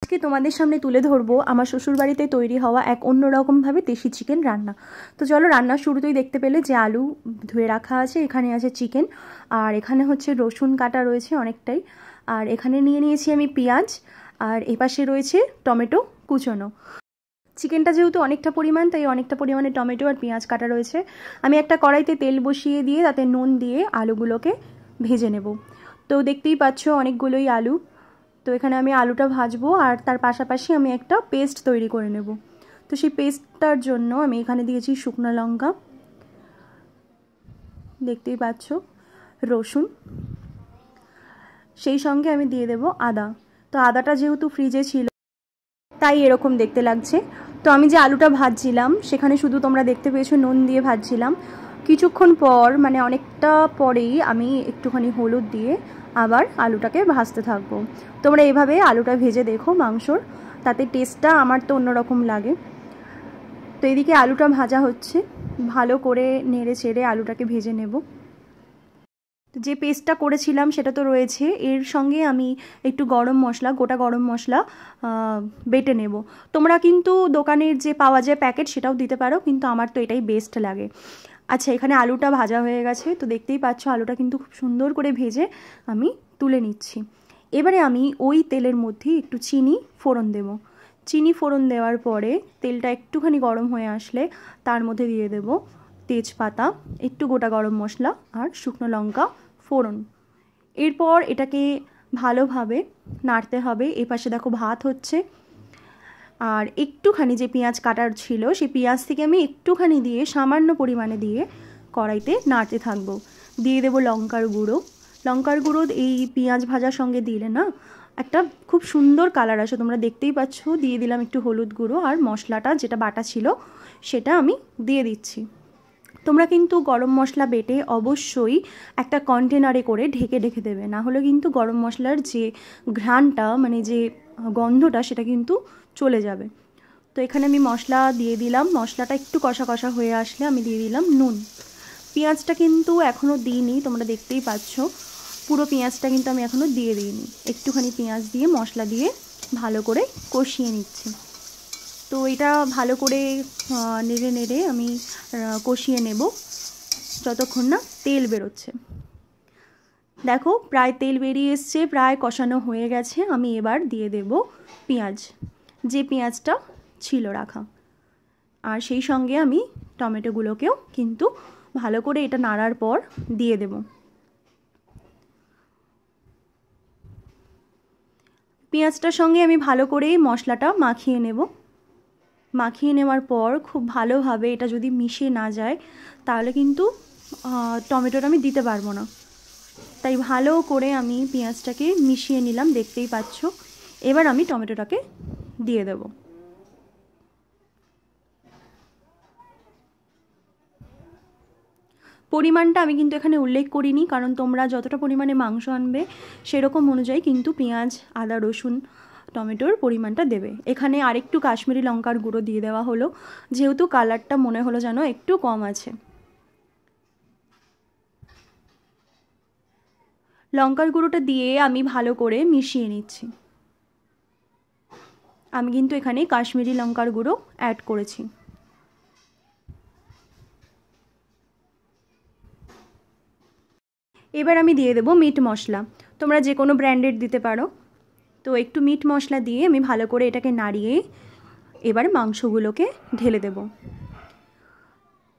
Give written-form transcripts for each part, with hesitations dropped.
আজকে তোমাদের সামনে তুলে ধরবো আমার শ্বশুরবাড়িতে তৈরি হওয়া এক অন্যরকমভাবে দেশি চিকেন রান্না। তো চলো, রান্নার শুরুতেই দেখতে পেলে যে আলু ধুয়ে রাখা আছে, এখানে আছে চিকেন, আর এখানে হচ্ছে রসুন কাটা রয়েছে অনেকটাই, আর এখানে নিয়ে নিয়েছি আমি পেঁয়াজ, আর এপাশে রয়েছে টমেটো কুচনো। চিকেনটা যেহেতু অনেকটা পরিমাণ, তাই অনেকটা পরিমাণে টমেটো আর পেঁয়াজ কাটা রয়েছে। আমি একটা কড়াইতে তেল বসিয়ে দিয়ে তাতে নুন দিয়ে আলুগুলোকে ভেজে নেব। তো দেখতেই পাচ্ছ অনেকগুলোই আলু। তো এখানে আমি আলুটা ভাজবো, আর তার পাশাপাশি আমি একটা পেস্ট তৈরি করে নেব। তো সেই পেস্টটার জন্য আমি এখানে দিয়েছি শুকনো লঙ্কা, দেখতেই পাচ্ছ, রসুন, সেই সঙ্গে আমি দিয়ে দেব আদা। তো আদাটা যেহেতু ফ্রিজে ছিল তাই এরকম দেখতে লাগছে। তো আমি যে আলুটা ভাজছিলাম সেখানে শুধু তোমরা দেখতে পেয়েছো নুন দিয়ে ভাজছিলাম। কিছুক্ষণ পর, মানে অনেকটা পরেই, আমি একটুখানি হলুদ দিয়ে আবার আলুটাকে ভাজতে থাকবো। তোমরা এভাবে আলুটা ভেজে দেখো মাংসর, তাতে টেস্টটা আমার তো অন্যরকম লাগে। তো এদিকে আলুটা ভাজা হচ্ছে, ভালো করে নেড়ে চেড়ে আলুটাকে ভেজে নেব। যে পেস্টটা করেছিলাম সেটা তো রয়েছে, এর সঙ্গে আমি একটু গরম মশলা, গোটা গরম মশলা বেটে নেব। তোমরা কিন্তু দোকানের যে পাওয়া যায় প্যাকেট সেটাও দিতে পারো, কিন্তু আমার তো এটাই বেস্ট লাগে। আচ্ছা, এখানে আলুটা ভাজা হয়ে গেছে, তো দেখতেই পাচ্ছ আলুটা কিন্তু খুব সুন্দর করে ভেজে আমি তুলে নিচ্ছি। এবারে আমি ওই তেলের মধ্যে একটু চিনি ফোড়ন দেব। চিনি ফোড়ন দেওয়ার পরে তেলটা একটুখানি গরম হয়ে আসলে তার মধ্যে দিয়ে দেব তেজপাতা, একটু গোটা গরম মশলা আর শুকনো লঙ্কা ফোড়ন। এরপর এটাকে ভালোভাবে নাড়তে হবে। এপাশে দেখো ভাত হচ্ছে, আর একটুখানি যে পেঁয়াজ কাটার ছিল সেই পেঁয়াজ থেকে আমি একটুখানি দিয়ে, সামান্য পরিমাণে দিয়ে কড়াইতে নাড়তে থাকবো। দিয়ে দেবো লঙ্কার গুঁড়ো। লঙ্কার গুঁড়ো এই পেঁয়াজ ভাজার সঙ্গে দিলে না একটা খুব সুন্দর কালার আসে, তোমরা দেখতেই পাচ্ছ। দিয়ে দিলাম একটু হলুদ গুঁড়ো, আর মশলাটা যেটা বাটা ছিল সেটা আমি দিয়ে দিচ্ছি। তোমরা কিন্তু গরম মশলা বেটে অবশ্যই একটা কন্টেনারে করে ঢেকে ঢেকে দেবে, না হলে কিন্তু গরম মশলার যে ঘ্রাণটা, মানে যে গন্ধটা, সেটা কিন্তু চলে যাবে। তো এখানে আমি মশলা দিয়ে দিলাম। মশলাটা একটু কষা কষা হয়ে আসলে আমি দিয়ে দিলাম নুন। পেঁয়াজটা কিন্তু এখনও দিইনি, তোমরা দেখতেই পাচ্ছ পুরো পেঁয়াজটা কিন্তু আমি এখনও দিয়ে দিইনি। একটুখানি পেঁয়াজ দিয়ে মশলা দিয়ে ভালো করে কষিয়ে নিচ্ছি। তো এটা ভালো করে নেড়ে নেড়ে আমি কষিয়ে নেব যতক্ষণ না তেল বেরোচ্ছে। দেখো প্রায় তেল বেরিয়ে এসছে, প্রায় কষানো হয়ে গেছে। আমি এবার দিয়ে দেব পেঁয়াজ, যে পেঁয়াজটা ছিল রাখা, আর সেই সঙ্গে আমি টমেটোগুলোকেও কিন্তু ভালো করে এটা নাড়ার পর দিয়ে দেব। পেঁয়াজটার সঙ্গে আমি ভালো করে মশলাটা মাখিয়ে নেব। মাখিয়ে নেওয়ার পর খুব ভালোভাবে এটা যদি মিশে না যায় তাহলে কিন্তু টমেটোটা আমি দিতে পারবো না। তাই ভালো করে আমি পেঁয়াজটাকে মিশিয়ে নিলাম, দেখতেই পাচ্ছ। এবার আমি টমেটোটাকে দিয়ে দেব। পরিমাণটা আমি কিন্তু এখানে উল্লেখ করিনি, কারণ তোমরা যতটা পরিমাণে মাংস আনবে সেরকম অনুযায়ী কিন্তু পেঁয়াজ, আদা, রসুন, টমেটোর পরিমাণটা দেবে। এখানে আরেকটু কাশ্মীরি লঙ্কার গুঁড়ো দিয়ে দেওয়া হলো, যেহেতু কালারটা মনে হলো যেন একটু কম আছে। লঙ্কার গুঁড়োটা দিয়ে আমি ভালো করে মিশিয়ে নিচ্ছি। আমি কিন্তু এখানে কাশ্মীরি লঙ্কার গুঁড়ো অ্যাড করেছি। এবার আমি দিয়ে দেবো মিট মশলা। তোমরা যে কোনো ব্র্যান্ডের দিতে পারো। তো একটু মিট মশলা দিয়ে আমি ভালো করে এটাকে নাড়িয়ে এবার মাংসগুলোকে ঢেলে দেব।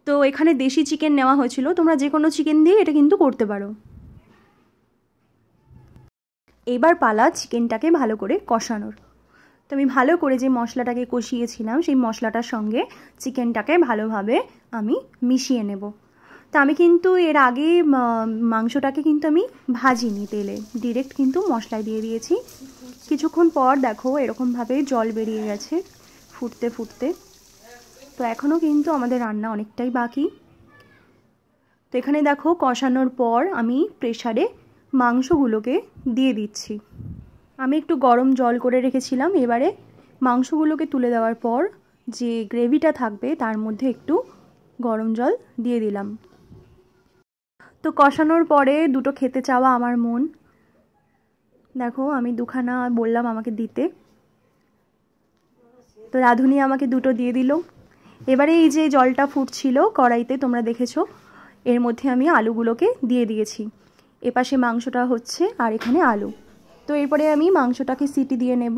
তো এখানে দেশি চিকেন নেওয়া হয়েছিল, তোমরা যে কোনো চিকেন দিয়ে এটা কিন্তু করতে পারো। এবার পালা চিকেনটাকে ভালো করে কষানোর। তো আমি ভালো করে যে মশলাটাকে কষিয়েছিলাম সেই মশলাটার সঙ্গে চিকেনটাকে ভালোভাবে আমি মিশিয়ে নেব। তা আমি কিন্তু এর আগে মাংসটাকে কিন্তু আমি ভাজিনি তেলে, ডিরেক্ট কিন্তু মশলায় দিয়ে দিয়েছি। কিছুক্ষণ পর দেখো এরকমভাবে জল বেরিয়ে গেছে ফুটতে ফুটতে। তো এখনও কিন্তু আমাদের রান্না অনেকটাই বাকি। তো এখানে দেখো কষানোর পর আমি প্রেসারে মাংসগুলোকে দিয়ে দিচ্ছি। আমি একটু গরম জল করে রেখেছিলাম, এবারে মাংসগুলোকে তুলে দেওয়ার পর যে গ্রেভিটা থাকবে তার মধ্যে একটু গরম জল দিয়ে দিলাম। তো কষানোর পরে দুটো খেতে চাওয়া আমার মন, দেখো আমি দুখানা বললাম আমাকে দিতে, তো রাঁধুনি আমাকে দুটো দিয়ে দিল। এবারে এই যে জলটা ফুটছিল কড়াইতে তোমরা দেখেছো, এর মধ্যে আমি আলুগুলোকে দিয়ে দিয়েছি। এপাশে মাংসটা হচ্ছে আর এখানে আলু। তো এরপরে আমি মাংসটাকে সিটি দিয়ে নেব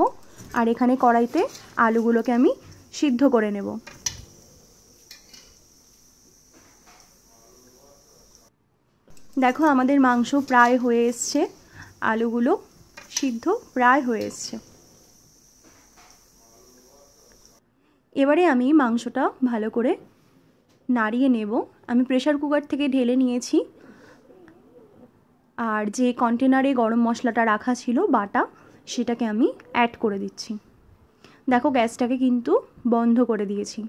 আর এখানে কড়াইতে আলুগুলোকে আমি সিদ্ধ করে নেব। দেখো আমাদের মাংস প্রায় হয়ে এসছে, আলুগুলো সিদ্ধ প্রায় হয়ে এসছে। এবারে আমি মাংসটা ভালো করে নাড়িয়ে নেব। আমি প্রেসার কুকার থেকে ঢেলে নিয়েছি আর যে কন্টেনারে গরম মশলাটা রাখা ছিল বাটা, সেটাকে আমি অ্যাড করে দিচ্ছি। দেখো গ্যাসটাকে কিন্তু বন্ধ করে দিয়েছি।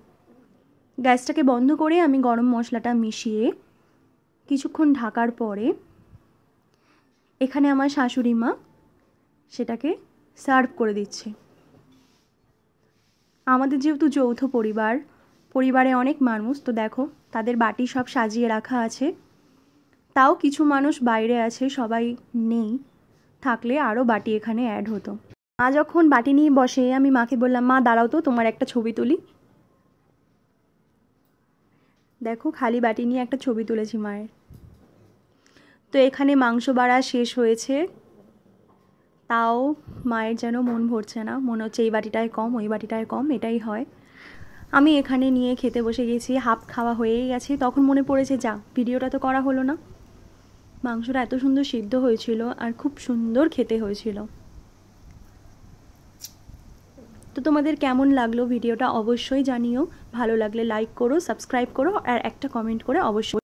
গ্যাসটাকে বন্ধ করে আমি গরম মশলাটা মিশিয়ে কিছুক্ষণ ঢাকার পরে এখানে আমার শাশুড়ি মা সেটাকে সার্ভ করে দিচ্ছে। আমাদের যেহেতু যৌথ পরিবার, পরিবারে অনেক মানুষ, তো দেখো তাদের বাটি সব সাজিয়ে রাখা আছে। তাও কিছু মানুষ বাইরে আছে, সবাই নেই, থাকলে আরও বাটি এখানে অ্যাড হতো। মা যখন বাটি নিয়ে বসে আমি মাকে বললাম, মা দাঁড়াও তো তোমার একটা ছবি তুলি। দেখো খালি বাটি নিয়ে একটা ছবি তুলেছি মায়ের। তো এখানে মাংস বাড়া শেষ হয়েছে, তাও মায়ের যেন মন ভরছে না, মনে হচ্ছে এই বাটিটায় কম ওই বাটিটায় কম, এটাই হয়। আমি এখানে নিয়ে খেতে বসে গেছি, হাফ খাওয়া হয়েই গেছে। তখন মনে পড়েছে যা ভিডিওটা তো করা হলো না। মাংসটা এত সুন্দর সিদ্ধ হয়েছিল আর খুব সুন্দর খেতে হয়েছিল। তো তোমাদের কেমন লাগলো ভিডিওটা অবশ্যই জানিও। ভালো লাগলে লাইক করো, সাবস্ক্রাইব করো আর একটা কমেন্ট করে অবশ্যই